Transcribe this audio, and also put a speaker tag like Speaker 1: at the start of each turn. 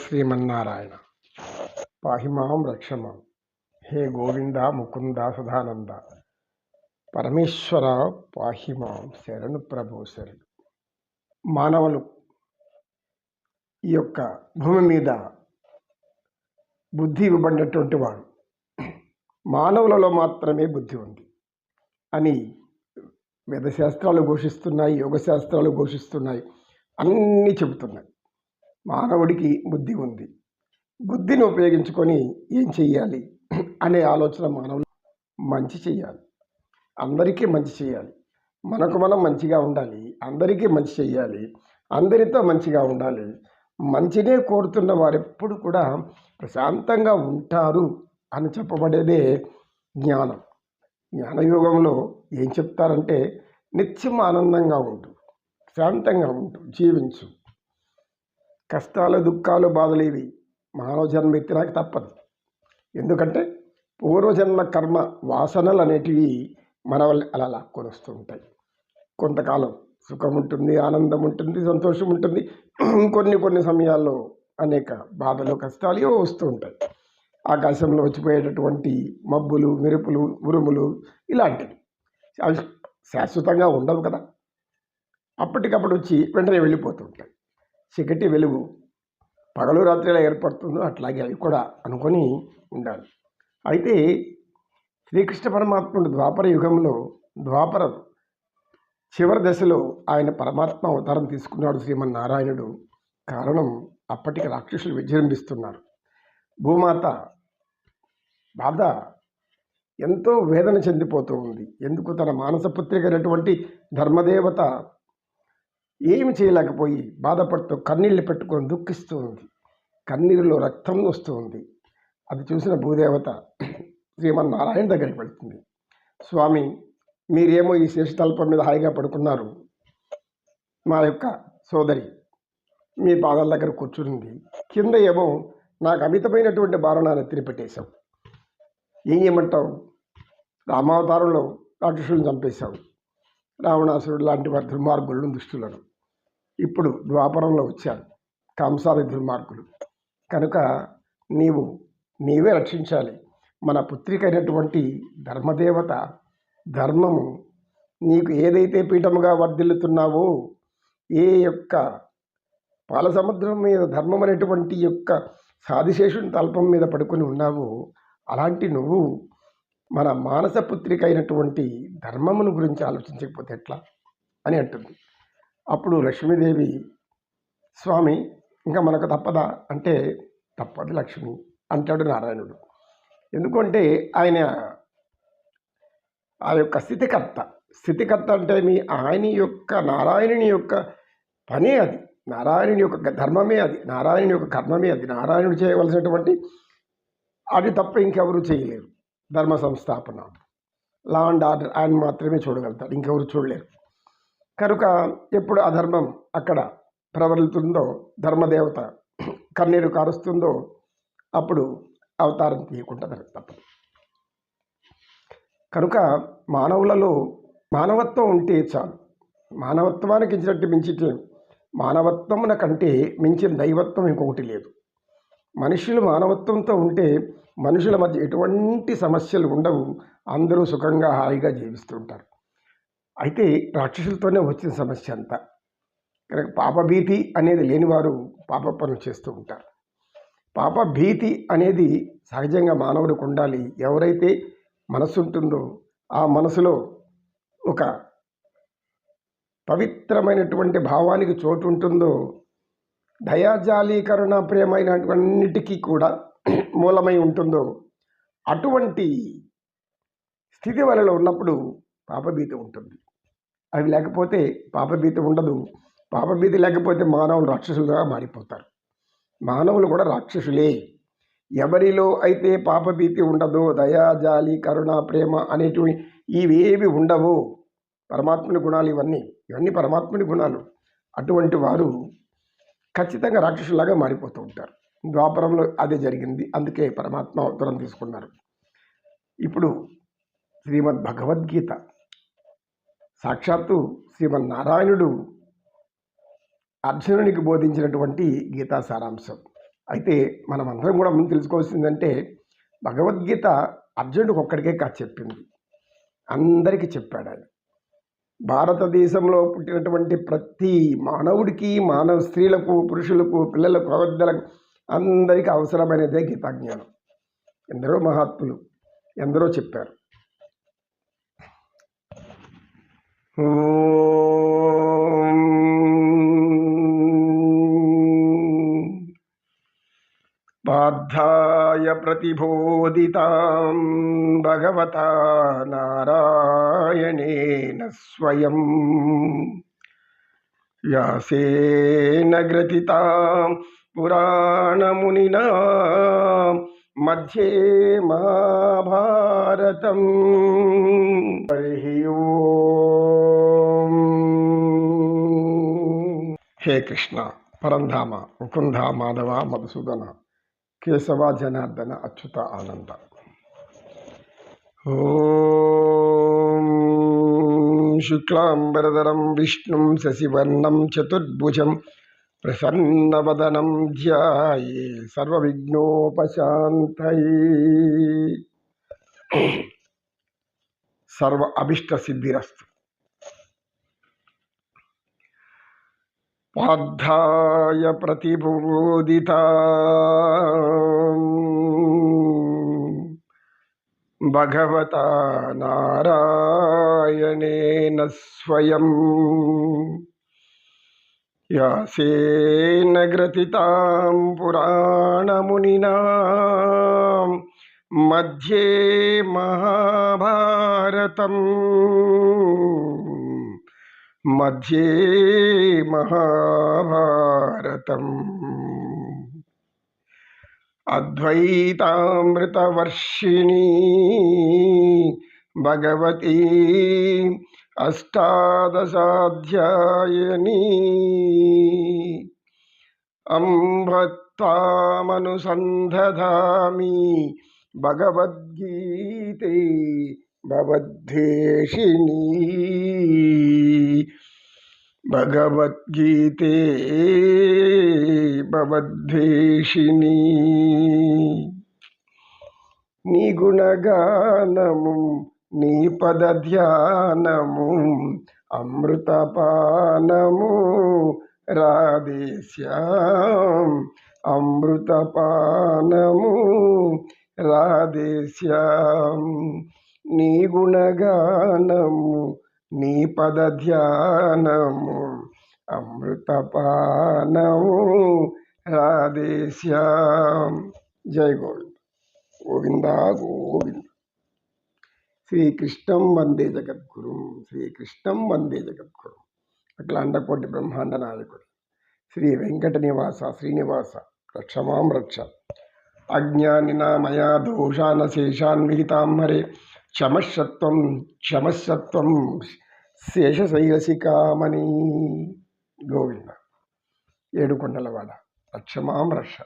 Speaker 1: శ్రీమన్నారాయణ. పాహిమాం రక్షమాం. హే గోవింద ముకుంద సదానంద పరమేశ్వర పాహిమాం. శరణు ప్రభు శరణు. మానవులు ఈ యొక్క భూమి మీద బుద్ధి ఇవ్వబడినటువంటి వాడు, మానవులలో మాత్రమే బుద్ధి ఉంది అని వేదశాస్త్రాలు ఘోషిస్తున్నాయి, యోగశాస్త్రాలు ఘోషిస్తున్నాయి, అన్నీ చెబుతున్నాయి. మానవుడికి బుద్ధి ఉంది. బుద్ధిని ఉపయోగించుకొని ఏం చెయ్యాలి అనే ఆలోచన మానవులు మంచి చెయ్యాలి, అందరికీ మంచి చేయాలి, మనకు మనం మంచిగా ఉండాలి, అందరికీ మంచి చెయ్యాలి, అందరితో మంచిగా ఉండాలి. మంచినే కోరుతున్న వారెప్పుడు కూడా ప్రశాంతంగా ఉంటారు అని చెప్పబడేదే జ్ఞానం. జ్ఞానయోగంలో ఏం చెప్తారంటే నిత్యం ఆనందంగా ఉంటూ, శాంతంగా ఉంటూ జీవించు. కష్టాలు, దుఃఖాలు, బాధలు ఇవి మానవ జన్మ ఎత్తినాక తప్పదు. ఎందుకంటే పూర్వజన్మ కర్మ వాసనలు అనేటివి మన వల్ల అలా లాక్కొని వస్తూ ఉంటాయి. కొంతకాలం సుఖం ఉంటుంది, ఆనందం ఉంటుంది, సంతోషం ఉంటుంది. కొన్ని సమయాల్లో అనేక బాధలు, కష్టాలు ఏవో వస్తూ ఉంటాయి. ఆకాశంలో వచ్చిపోయేటటువంటి మబ్బులు, మెరుపులు, ఉరుములు ఇలాంటివి అవి శాశ్వతంగా ఉండవు కదా. అప్పటికప్పుడు వచ్చి వెంటనే వెళ్ళిపోతూ ఉంటాయి. చీకటి వెలుగు పగలు రాత్రిలా ఏర్పడుతుందో అట్లాగే అవి కూడా అనుకొని ఉండాలి. అయితే శ్రీకృష్ణ పరమాత్ముడు ద్వాపర యుగంలో, ద్వాపర చివరి దశలో ఆయన పరమాత్మ అవతారం తీసుకున్నాడు శ్రీమన్నారాయణుడు. కారణం అప్పటికి రాక్షసులు విజృంభిస్తున్నారు. భూమాత బాధ ఎంతో వేదన చెందిపోతూ ఉంది. ఎందుకు? తన మానసపుత్రిక అయినటువంటి ధర్మదేవత ఏమి చేయలేకపోయి బాధపడుతూ కన్నీళ్ళు పెట్టుకొని దుఃఖిస్తూ ఉంది. కన్నీరులో రక్తం వస్తూ ఉంది. అది చూసిన భూదేవత శ్రీమన్నారాయణ దగ్గరికి వెళ్తుంది. స్వామి, మీరేమో ఈ శేషతల్పం మీద హాయిగా పడుకున్నారు, మా యొక్క సోదరి మీ పాదాల దగ్గర కూర్చుంది, కింద ఏమో నాకు అమితమైనటువంటి భారం నెత్తిన పెట్టేశావు. ఏం చేయమంటావు? రామావతారంలో రాక్షసులను చంపేశావు, రావణాసురుడు లాంటి వారి దుర్మార్గులను, దుష్టులను. ఇప్పుడు ద్వాపరంలో వచ్చారు కంసాది దుర్మార్గులు. కనుక నీవే రక్షించాలి. మన పుత్రిక అయినటువంటి ధర్మదేవత ధర్మము నీకు ఏదైతే పీఠముగా వర్ధిల్లుతున్నావో, ఏ యొక్క పాలసముద్రం మీద ధర్మం అనేటువంటి యొక్క సాధిశేషుని తల్పం మీద పడుకొని ఉన్నావో, అలాంటి నువ్వు మన మానస పుత్రిక అయినటువంటి ధర్మమును గురించి ఆలోచించకపోతే ఎట్లా అని అంటుంది. అప్పుడు లక్ష్మీదేవి, స్వామి ఇంకా మనకు తప్పదా అంటే, తప్పదు లక్ష్మి అంటాడు నారాయణుడు. ఎందుకంటే ఆయన ఆ యొక్క స్థితికర్త అంటే ఆయన యొక్క నారాయణుని యొక్క పనే అది, నారాయణుని యొక్క ధర్మమే అది, నారాయణుని యొక్క కర్మమే అది. నారాయణుడు చేయవలసినటువంటి అది తప్ప ఇంకెవరు చేయలేరు. ధర్మ సంస్థాపన, లా అండ్ ఆర్డర్ ఆయన మాత్రమే చూడగలుగుతారు, ఇంకెవరు చూడలేరు. కనుక ఎప్పుడు అధర్మం అక్కడ ప్రబలుతుందో, ధర్మదేవత కన్నీరు కారుస్తుందో, అప్పుడు అవతారం తీయకుండా తప్పదు. కనుక మానవులలో మానవత్వం ఉంటే చాలు. మానవత్వానికి మించితే మానవత్వమున కంటే మించిన దైవత్వం ఇంకొకటి లేదు. మనుషులు మానవత్వంతో ఉంటే మనుషుల మధ్య ఎటువంటి సమస్యలు ఉండవు, అందరూ సుఖంగా హాయిగా జీవిస్తుంటారు. అయితే రాక్షసులతోనే వచ్చిన సమస్య అంతా. కనుక పాపభీతి అనేది లేనివారు పాప పనులు చేస్తూ ఉంటారు. పాపభీతి అనేది సహజంగా మానవుడికి ఉండాలి. ఎవరైతే మనసు ఉంటుందో ఆ మనసులో ఒక పవిత్రమైనటువంటి భావానికి చోటు ఉంటుందో, దయాజాలి కరుణ ప్రేమైనటువంటికి కూడా మూలమై ఉంటుందో, అటువంటి స్థితి వలలో ఉన్నప్పుడు పాపభీతి ఉంటుంది. అవి లేకపోతే పాపభీతి ఉండదు. పాపభీతి లేకపోతే మానవులు రాక్షసులుగా మారిపోతారు. మానవులు కూడా రాక్షసులే. ఎవరిలో అయితే పాపభీతి ఉండదో, దయాజాలి కరుణ ప్రేమ అనేటివి ఇవేవి ఉండవో, పరమాత్ముని గుణాలు ఇవన్నీ పరమాత్ముని గుణాలు. అటువంటి వారు ఖచ్చితంగా రాక్షసులాగా మారిపోతూ ఉంటారు. ద్వాపరంలో అదే జరిగింది. అందుకే పరమాత్మ అవతారం తీసుకున్నారు. ఇప్పుడు శ్రీమద్ భగవద్గీత సాక్షాత్తు శ్రీమన్నారాయణుడు అర్జునునికి బోధించినటువంటి గీతా సారాంశం. అయితే మనమందరం కూడా ముందు తెలుసుకోవాల్సిందంటే భగవద్గీత అర్జునుడికి ఒక్కడికే కాదు చెప్పింది, అందరికీ చెప్పాడు ఆయన. భారతదేశంలో పుట్టినటువంటి ప్రతి మానవుడికి, మానవ స్త్రీలకు, పురుషులకు, పిల్లలకు, పెద్దలకు అందరికీ అవసరమైనదే గీతాజ్ఞానం. ఎందరో మహాత్ములు ఎందరో చెప్పారు. పార్థాయ ప్రతిబోధితాం భగవతా నారాయణేన స్వయం వ్యాసేన గ్రథితాం పురాణమునినా మధ్యే మహాభారతం. హరి ఓం. హే కృష్ణ పరంధామ ముకుంద మాధవ మధుసూదన కేశవ జనార్దన అచ్యుత ఆనంద. ఓం శుక్లాంబరధరం విష్ణుం శశివర్ణం చతుర్భుజం ప్రసన్నవదనం ధ్యాయే సర్వవిఘ్నోపశాంతయే. సర్వ అభిష్ట సిద్ధిరస్తు. పార్థాయ ప్రతిబోధితాం భగవతా నారాయణేన స్వయం వ్యాసేన గ్రథితాం పురాణమునినా మధ్యే మహాభారతం. మధ్యే మహాభారతం. అద్వైతామృతవర్షిణీ భగవతీ అష్టాదశాధ్యాయనీ అంభత్వామనుసంధామి భగవద్గీతే భవద్వేషిణీ. భగవద్గీతే భవద్వేషిణీ. నీ గుణగానము నీ పద ధ్యానము అమృతపానము రాధేశ్యాం. అమృతపానము రాధేశ్యాం. నీ గుణగానము నీ పద ధ్యానము అమృతపానము రాధేశ్యాం. జై గోవింద గోవింద గోవింద. శ్రీకృష్ణం వందే జగద్గురుం. శ్రీకృష్ణం వందే జగద్గురుం. అఖిలాండకోటి బ్రహ్మాండ నాయకుడు శ్రీ వెంకట నివాస శ్రీనివాస రక్షమాం రక్ష. అజ్ఞానినా మయా దోషాన శేషాన్ విహితాం హరే క్షమస్సత్వం క్షమస్సత్వం శేషశైలశిఖామణి. గోవింద ఏడుకొండలవాడ రక్షమాం రక్ష.